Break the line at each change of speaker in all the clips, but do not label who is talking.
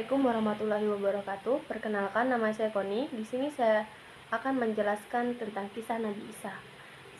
Assalamualaikum warahmatullahi wabarakatuh. Perkenalkan, nama saya Koni. Di sini saya akan menjelaskan tentang kisah Nabi Isa.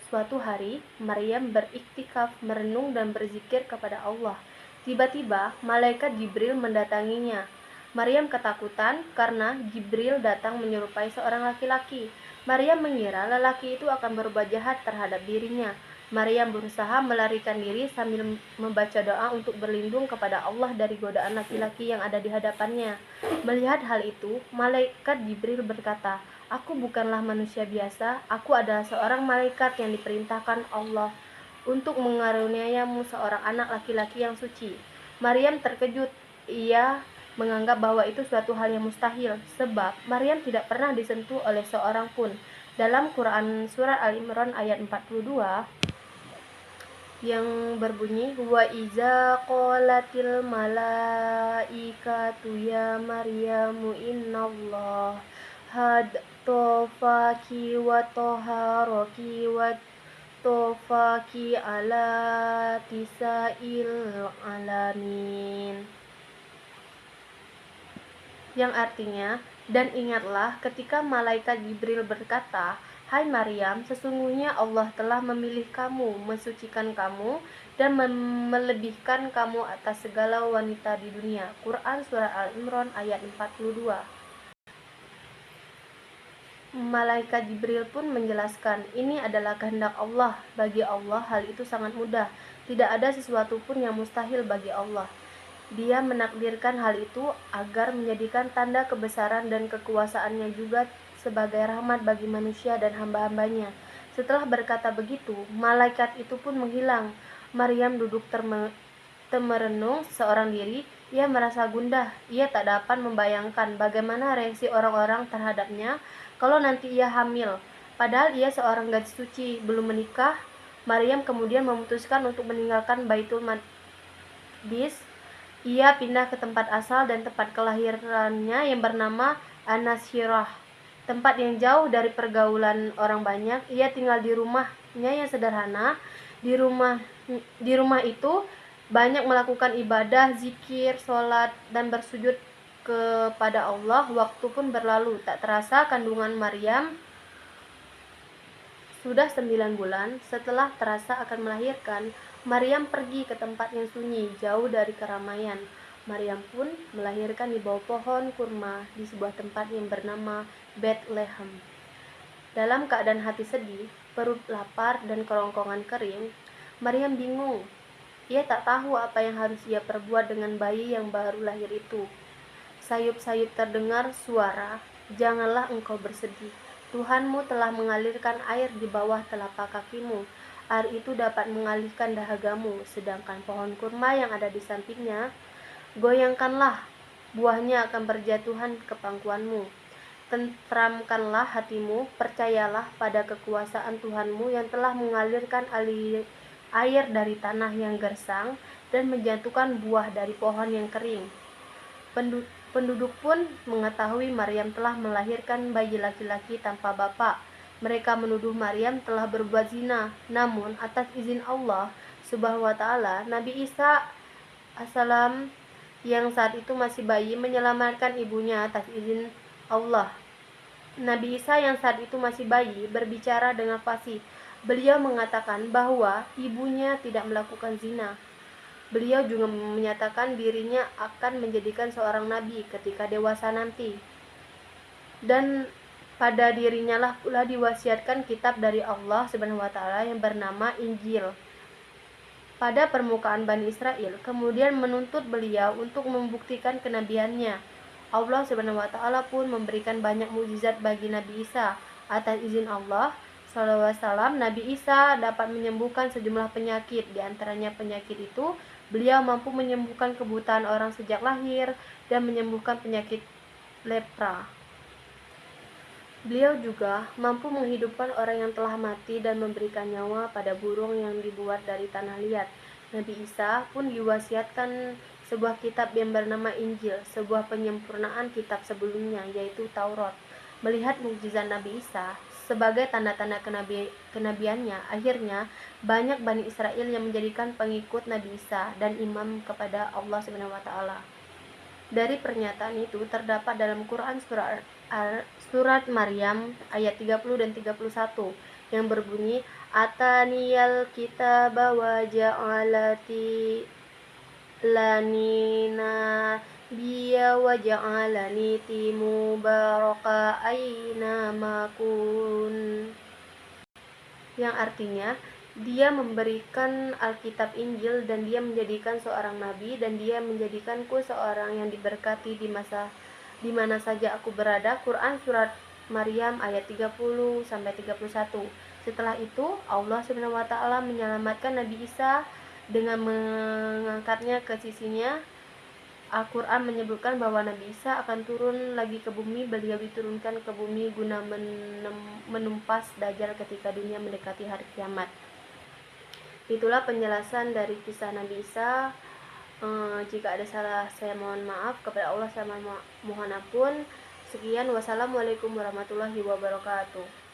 Suatu hari, Maryam beriktikaf, merenung dan berzikir kepada Allah. Tiba-tiba, malaikat Jibril mendatanginya. Maryam ketakutan karena Jibril datang menyerupai seorang laki-laki. Maryam mengira lelaki itu akan berbuat jahat terhadap dirinya. Maryam berusaha melarikan diri sambil membaca doa untuk berlindung kepada Allah dari godaan laki-laki yang ada di hadapannya. Melihat hal itu, malaikat Jibril berkata, "Aku bukanlah manusia biasa, aku adalah seorang malaikat yang diperintahkan Allah untuk mengaruniamu seorang anak laki-laki yang suci." Maryam terkejut. Ia menganggap bahwa itu suatu hal yang mustahil, sebab Maryam tidak pernah disentuh oleh seorang pun. Dalam Quran Surat Al-Imran ayat 42, yang berbunyi, wa iza qalatil malaikatu ya Maryamu innallah had tofaki wa toharaki wa tofaki ala tisail alamin, yang artinya, dan ingatlah ketika malaikat Jibril berkata, "Hai Maryam, sesungguhnya Allah telah memilih kamu, mensucikan kamu, dan melebihkan kamu atas segala wanita di dunia." Quran Surah Al-Imran ayat 42. Malaikat Jibril pun menjelaskan, ini adalah kehendak Allah. Bagi Allah, hal itu sangat mudah. Tidak ada sesuatu pun yang mustahil bagi Allah. Dia menakdirkan hal itu agar menjadikan tanda kebesaran dan kekuasaannya juga sebagai rahmat bagi manusia dan hamba-hambanya. Setelah berkata begitu, malaikat itu pun menghilang. Maryam duduk merenung seorang diri. Ia merasa gundah. Ia tak dapat membayangkan bagaimana reaksi orang-orang terhadapnya kalau nanti ia hamil. Padahal ia seorang gadis suci, belum menikah. Maryam kemudian memutuskan untuk meninggalkan Baitul Maqdis. Ia pindah ke tempat asal dan tempat kelahirannya yang bernama An-Nasirah, tempat yang jauh dari pergaulan orang banyak. Ia tinggal di rumahnya yang sederhana. Di rumah itu banyak melakukan ibadah, zikir, sholat, dan bersujud kepada Allah. Waktu pun berlalu. Tak terasa kandungan Maryam sudah 9 bulan. Setelah terasa akan melahirkan, Maryam pergi ke tempat yang sunyi, jauh dari keramaian. Maryam pun melahirkan di bawah pohon kurma di sebuah tempat yang bernama Bethlehem. Dalam keadaan hati sedih, perut lapar, dan kerongkongan kering, Maryam bingung. Ia tak tahu apa yang harus ia perbuat dengan bayi yang baru lahir itu. Sayup-sayup terdengar suara, "Janganlah engkau bersedih. Tuhanmu telah mengalirkan air di bawah telapak kakimu. Air itu dapat mengalihkan dahagamu." Sedangkan pohon kurma yang ada di sampingnya, "Goyangkanlah, buahnya akan berjatuhan ke pangkuanmu. Tentramkanlah hatimu, percayalah pada kekuasaan Tuhanmu yang telah mengalirkan air dari tanah yang gersang dan menjatuhkan buah dari pohon yang kering." Penduduk pun mengetahui Maryam telah melahirkan bayi laki-laki tanpa bapak. Mereka menuduh Maryam telah berbuat zina. Namun atas izin Allah Subhanahu wa taala, Nabi Isa assalam yang saat itu masih bayi menyelamatkan ibunya atas izin Allah. Nabi Isa yang saat itu masih bayi berbicara dengan fasih. Beliau mengatakan bahwa ibunya tidak melakukan zina. Beliau juga menyatakan dirinya akan menjadikan seorang nabi ketika dewasa nanti. Dan pada dirinya lah pula diwasiatkan kitab dari Allah Subhanahu wa taala yang bernama Injil. Pada permukaan Bani Israel kemudian menuntut beliau untuk membuktikan kenabiannya. Allah Subhanahu wa taala pun memberikan banyak mukjizat bagi Nabi Isa. Atas izin Allah SAW, Nabi Isa dapat menyembuhkan sejumlah penyakit. Di antaranya penyakit itu, beliau mampu menyembuhkan kebutaan orang sejak lahir dan menyembuhkan penyakit lepra. Beliau juga mampu menghidupkan orang yang telah mati dan memberikan nyawa pada burung yang dibuat dari tanah liat. Nabi Isa pun diwasiatkan sebuah kitab yang bernama Injil, sebuah penyempurnaan kitab sebelumnya, yaitu Taurat. Melihat mukjizat Nabi Isa sebagai tanda-tanda kenabiannya, akhirnya banyak Bani Israel yang menjadikan pengikut Nabi Isa dan imam kepada Allah Subhanahu wa taala. Dari pernyataan itu terdapat dalam Quran surat Maryam ayat 30 dan 31 yang berbunyi Ataniyal kitaba wa ja'alati lanina biya wa ja'alani mubaraka aina makun, yang artinya dia memberikan Alkitab Injil dan dia menjadikan seorang nabi dan dia menjadikanku seorang yang diberkati di mana saja aku berada. Quran surat Maryam ayat 30 sampai 31. Setelah itu Allah Subhanahu wa taala menyelamatkan Nabi Isa dengan mengangkatnya ke sisinya. Al-Quran menyebutkan bahwa Nabi Isa akan turun lagi ke bumi. Beliau diturunkan ke bumi guna menumpas Dajjal ketika dunia mendekati hari kiamat. Itulah penjelasan dari kisah Nabi Isa. Jika ada salah saya mohon maaf, kepada Allah saya mohon ampun. Sekian, wassalamualaikum warahmatullahi wabarakatuh.